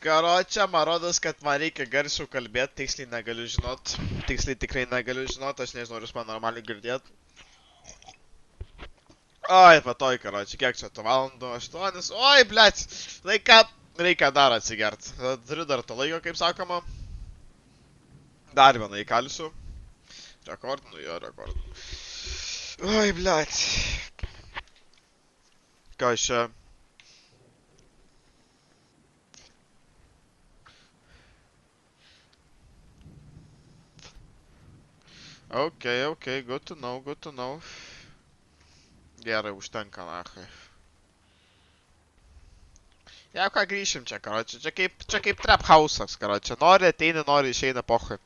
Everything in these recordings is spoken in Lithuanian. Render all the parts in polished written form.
Karočią, man rodos, kad man reikia garsiau kalbėti, tiksliai negaliu žinot. Tiksliai tikrai negaliu žinot, aš nežinau, ar jūs man normaliai girdėt. Oi, patoj, karočią, kiek čia tų valandų? 8. Oi, blėt, reikia dar atsigert. Turiu dar to laiko, kaip sakoma. Dar vieną įkalsiu. Rekordinu, jo, rekordinu. Oi, blėt. Ką aš čia? Okay, good to know. Gerai, užtenka, nachai. Jau ką grįšim čia, karočią, čia kaip trap house'as, karočią. Nori ateini, nori išeina, pochai.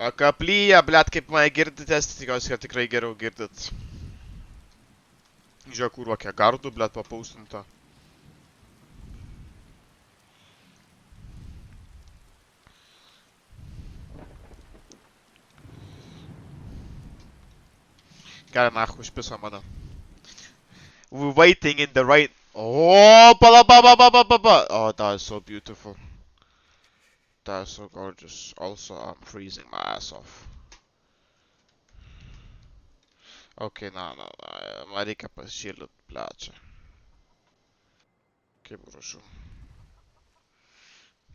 O kaplyje, blėt, kaip mane girditės, tikiuosi, kad tikrai geriau girdit. Žiūrėk, kurva, kiek gardų, blėt, papaustinta. Gerai, nachai, užpiso mane. We're waiting in the right... Oh, ba. Oh, that is so beautiful. That is so gorgeous. Also, I'm freezing my ass off. Okay, na, man reikia pasišildyt, blėt, čia. Kaip rašau.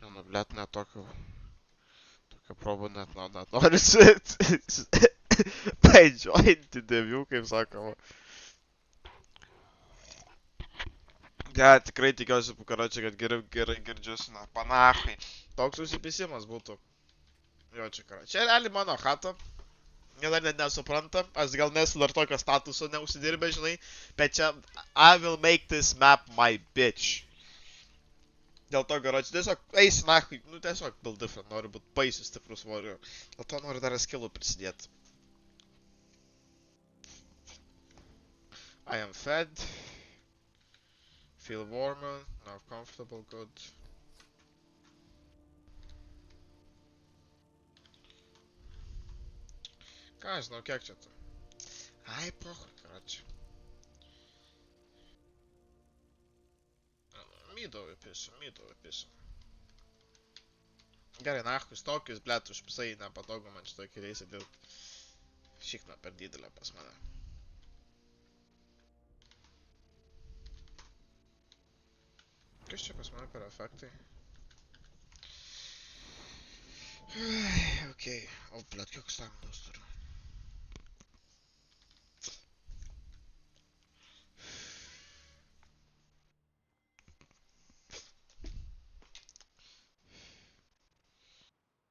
Nu, blėt, net tokio probų net norisi paidžiointi devių, kaip sakoma. Ja, tikrai tikiuosi, karočią, kad gerai girdžiuosi, na, panachai. Toks susipisimas būtų. Jo, čia karočią. Čia realiai mano chata. Jie dar net nesupranta. Aš gal nesu dar tokio statuso neužsidirbę, žinai. Bet čia, I will make this map my bitch. Dėl to, karočią, tiesiog eisi nachai. Nu, tiesiog build different. Noriu būt baisiai stiprus warrior. Dėl to noriu dar skillų prisidėti. I am fed. Feel warmer, now comfortable, good. Ką, žinau, kiek čia tu? Ai, pohui, karočią. Mydau įpisu. Gerai, nachus tokius, blėt, užpisai nepatogu man šitoj keliais įdėt. Šikna per didelė pas mane. Kas čia pas mane per efektai? Okei. O, blėt, kiek staminos turiu.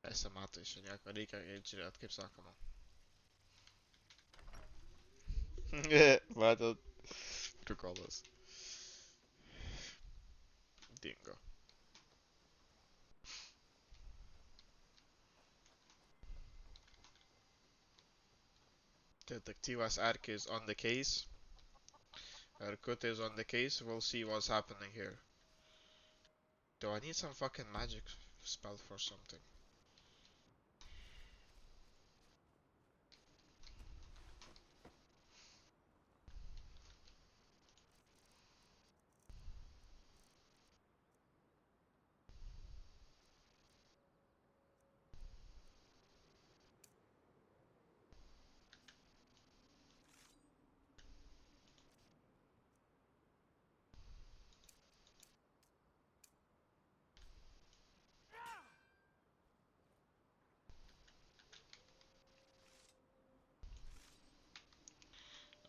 Esi matai, čia nieko reikia žiūrėt, kaip sakoma. Matot, prikolas. Dingo. Detectivas Arke is on the case. Erkut is on the case. We'll see what's happening here. Do I need some fucking magic spell for something?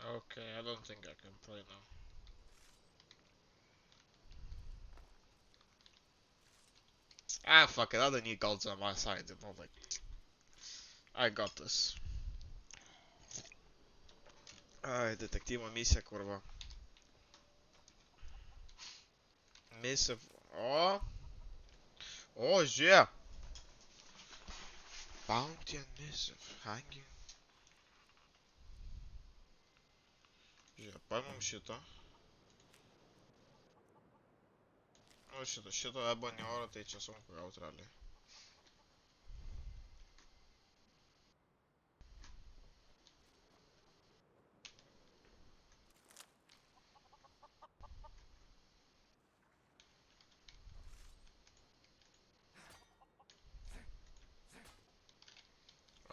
Okay, I don't think I can play now. Ah, fuck it, I don't need golds on my side, you know, like... I got this. Ai, detektyvo misija, kurva. Missive... O! O, žiūrėk! Bounty and missive, hanging. Žiūrėk, paimam šitą. O, šito ebonį oro, tai čia sunku gaut realiai.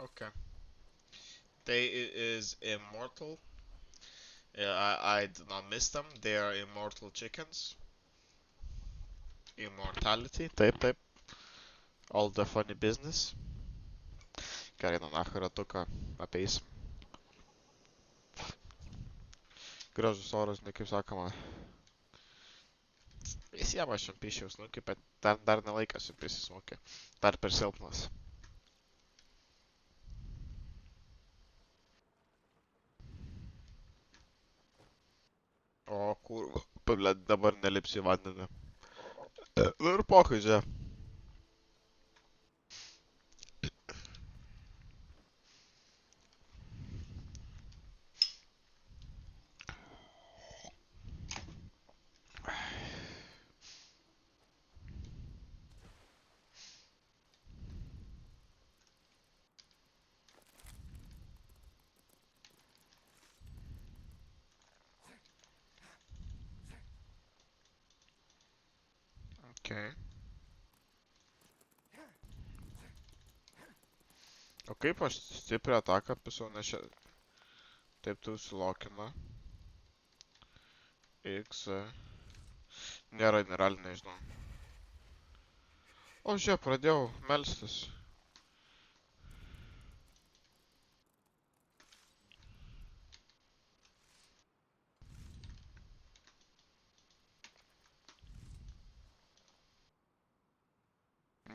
Okay. They is immortal. Yeah, I do not miss them. They are immortal chickens. Immortality. Taip, taip. All the funny business. Gerai, nu nahai ratuką apeisim. Gražus oras, ne kaip sakoma. Visiems aš jam pišiaus, nu kaip, bet dar nelaikas jam prisismokė. Dar per silpnas. O kurva, blet, dabar nelipsiu į vandenį. Nu ir pokai, žia. Okay. O kaip aš stiprią ataką atpisau, nes čia... Taip tu sulokina. X. Nėra, realiai nežinau. O žiūrėk, pradėjau melstis.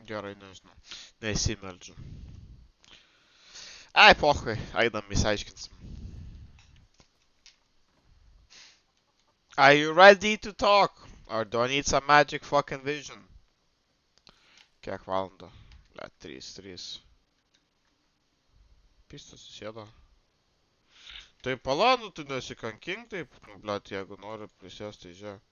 Gerai, nežinau. Neįsimeldžiu. Ai, pohai, einam įsiaiškinsim. Are you ready to talk? Or do I need some magic fucking vision? Kiek valandų? Ble, 3. Pistas susėdo. Tai pala, nu tu nesikankink taip, nu ble, jeigu nori prisėsti, tai žiūrėk.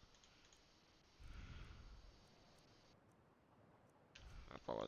Pala.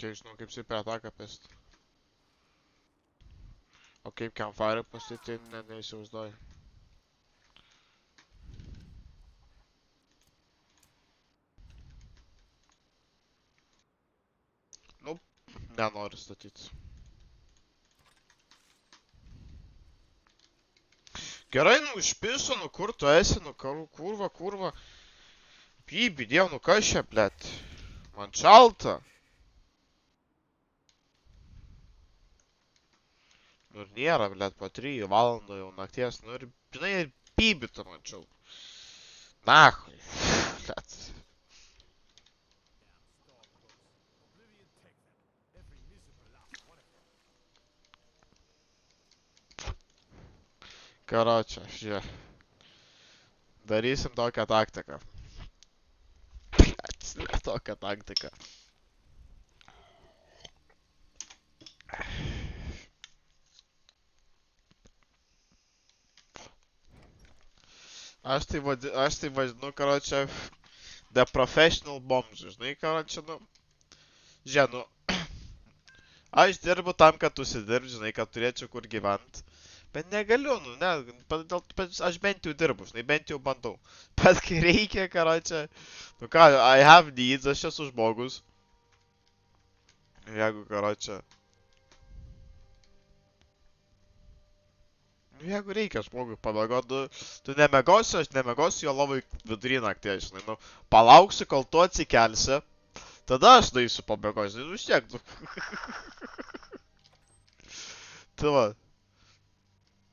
Čia žinau, kaip super ataką pest. O kaip campfire pasitį, neįsivaizduoju. Nu, nenoriu statyti. Gerai, nu išpiso, nu kur tu esi, nu kurva. Pybi, diev, nu kas čia, blet. Man šalta. Nu ir nėra, blet, po 3 valandų jau nakties, nu ir, žinai, pybi tu mačiau. Nahui, blet. Karočią, žiūrėk. Darysim tokią taktiką. Blet, tokią taktiką. Aš tai vadinu, karočią, the professional bombs, žinai, karočią, nu. Žiūrėk, nu. Aš dirbu tam, kad užsidirbt, žinai, kad turėčiau kur gyvent. Bet negaliu, nu, ne, aš bent jau dirbu, žinai, bent jau bandau. Bet kai reikia, karočią, nu ką, I have needs, aš esu žmogus. Jeigu, karočią. Jeigu reikia žmogui pamiegot, tu nemiegosi, aš nemiegosi jo lovai vidury nakties, žinai, nu, palauksiu, kol tu atsikelsi, tada aš daisiu pamiegot, žinai, nu, vis tiek, nu. Tai va.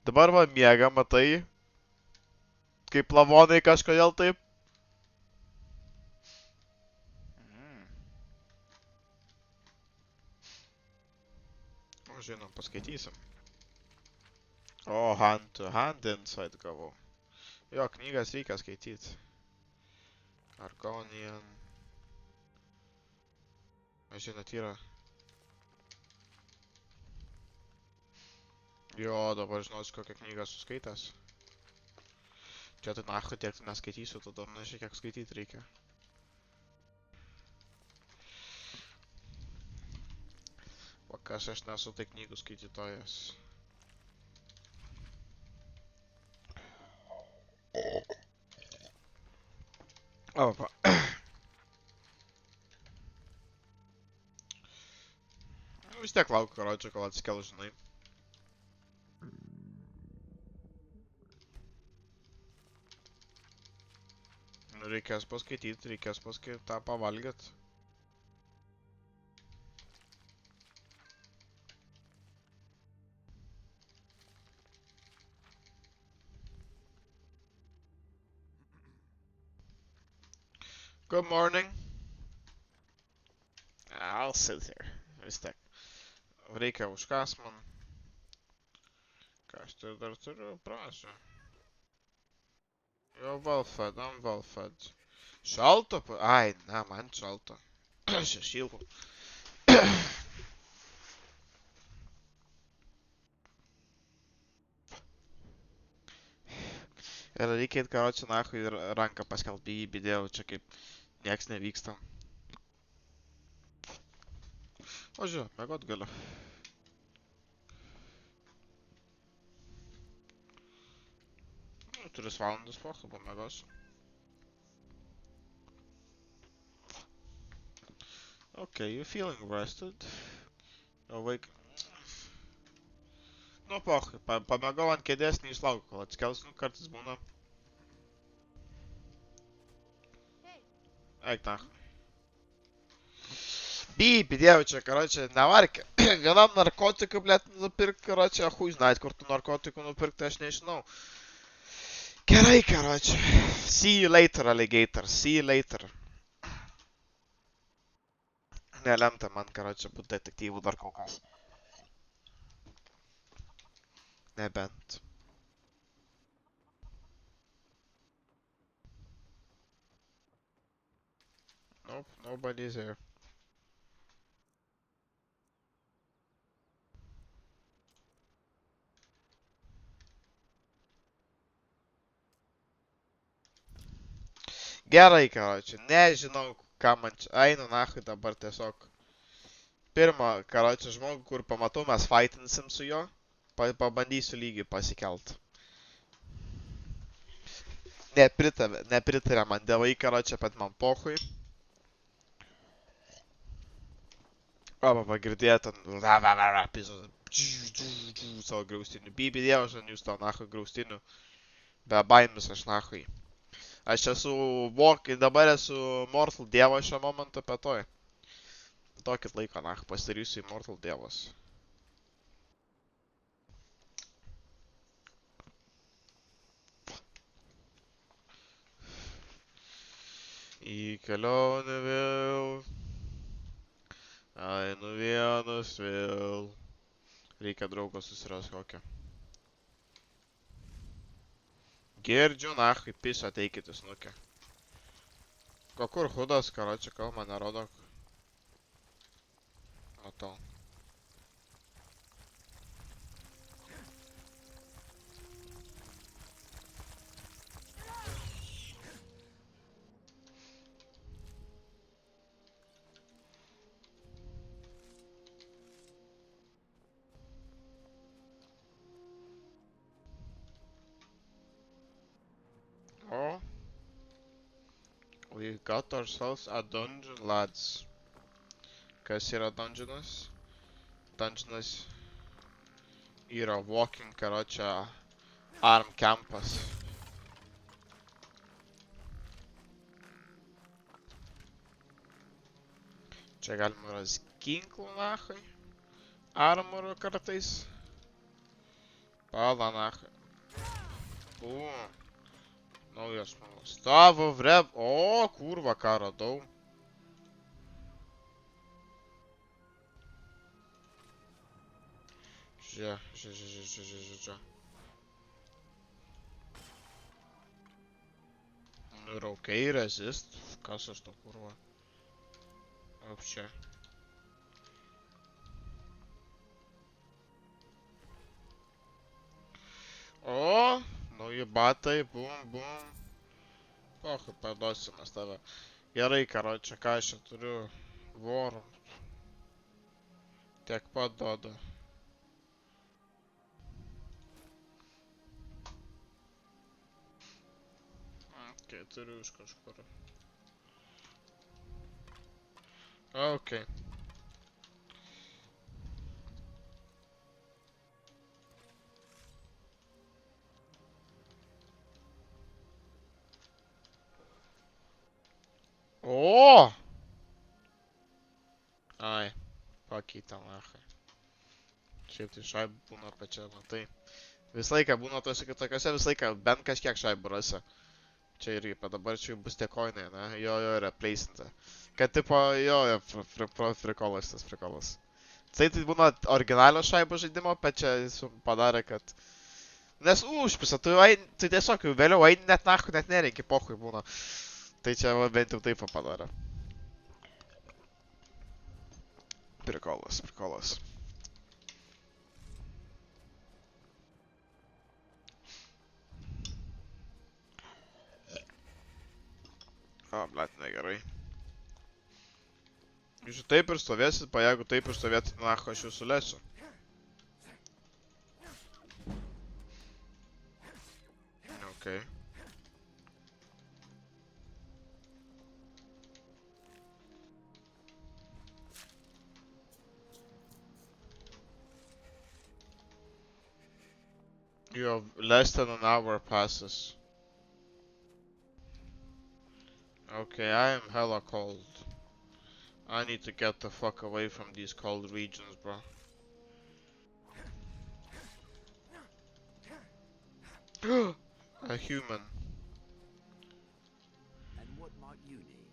Dabar va miega, matai, kaip lavonai kažkodėl taip. O, žinom, paskaitysim. O, hand to hand insight gavau. Jo, knygas reikia skaityti. Argonian. Žinot, yra. Jo, dabar žinosiu, kokią knygą suskaitęs. Čia tai nachu tiek neskaitysiu, tada nežinai, kiek skaityti reikia. O kas aš nesu tai knygų skaitytojas. Opa. Vis tiek laukiu, karočią, kol atsikėl, žinai. Reikės paskaityti, reikės tą pavalgyt. Good morning. I'll sit here. Vis tiek. Reikia užkas man. Ką aš tai dar turiu, prašau. Jo, well fed, I'm well fed. Šalto? Ai, ne, man šalto. Aš šilku. Ir reikia eit, karočią, nahui ir ranką paskelbti į bidėjau, čia kaip nieks nevyksta. O žiūrėjau, mėgot galiu. Nu, 3 valandas pocha, pamėgosiu. Okay, you feeling rested? Awake. Nu, pocha, pamėgau ant kėdės, neišlaukiu, kol atsikels, nu, kartais būna. Eik, nahui. Bidėjau čia, karočią, nevarkė. Vienam narkotikų, blėt, nupirkt, karočią, хуй знает, kur tų narkotikų nupirkt, aš nežinau. Gerai, karočią. See you later, alligator, see you later. Nelemta man, karočią, būt detektyvų dar kol kas. Nebent. Nope, nobody's here. Gerai, karočią, nežinau, ką man čia. Einu nahui dabar tiesiog. Pirmą, karočią, žmogų, kur pamatau, mes fightinsim su juo. Pabandysiu lygiai pasikelt. Nepritarė man dievai, karočią, bet man pohui. Oba, pagirdėję ten savo graustinių. Bibidėjau, žinai, jūs tau nahui graustinių. Be baimis aš nahui. Aš esu dabar esu Mortal dievas šio momento petoj. Tokit laiko, pasidarysiu į Mortal dievas. Į kelionę vėl. Einu vienas vėl. Reikia draugą susiras kokią. Girdžiu, nahui, piso, ateikit į snukę. Kur hudas, karočią, kol man nerodo. Matau. O. We got ourselves a dungeon, lads. Kas yra dungeonas? Dungeonas yra walking, karočią, arm campas. Čia galima ras ginklų, nahui. Armorų kartais. Pala, nahui. Naujas žmogus. Tavo vreb. O, kurva, ką radau. Žiūrė. Ir ok, resist. Kas aš to kurva? Apščia. O, nauji batai, bum. Pohai, parduosim mes tave. Gerai, karočią, ką aš čia turiu? Vorų. Tiek pat duoda. Ok, turiu iš kažkur. Ok. O! Ai, pakeitė lachai. Šiaip tai šaibų būna pačia, matai. Visą laiką būna tose kitokiose, visą laiką bent kažkiek šaibų rasi. Čia irgi, bet dabar čia jau bus tie koinai, ne? Jo, replacinta. Kad tipo, jo, frikolas tas frikolas. Tai būna originalios šaibų žaidimo, bet čia jis padarė, kad... Nes užpisa, tu tiesiog jau vėliau eini net nahu, net nereikia, pohui būna. Tai čia bent jau taip padarė. Prikolas. O, blet, negerai. Jūs taip ir stovėsit, pa jeigu taip ir stovėsit, nahu, aš jūsų lesiu. Okay. You have less than an hour passes. Okay, I am hella cold. I need to get the fuck away from these cold regions, bro. A human. And what might you need?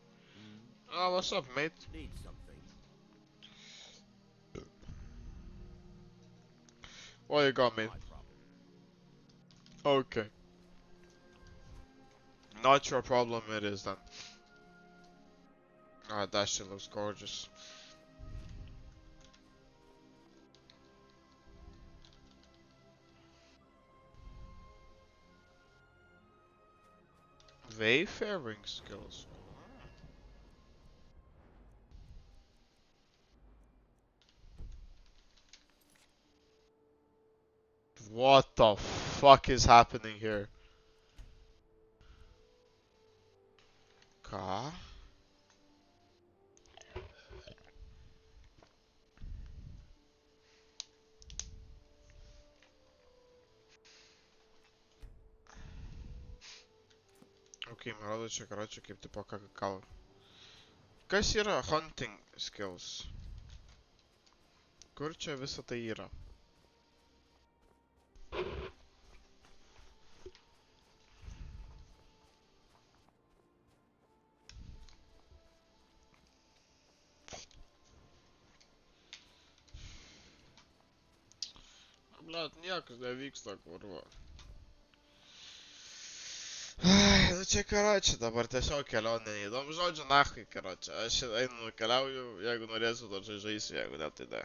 Oh, what's up, mate? Need something? What you got, mate? My problem. Okay. Not your problem it is then. Ah, that shit looks gorgeous. Wayfaring skills. What the fuck is happening here? Ką? Ok, man rodo čia, karočią, kaip tipo kakao. Kas yra hunting skills? Kur čia visa tai yra? Blet, niekas nevyksta, kurva. Ai, nu čia karočią, dabar tiesiog kelionė neįdomu. Žodžiu, nahui, karočią. Aš einu, keliauju, jeigu norėsiu, dar žaisiu, jeigu ne, tai ne.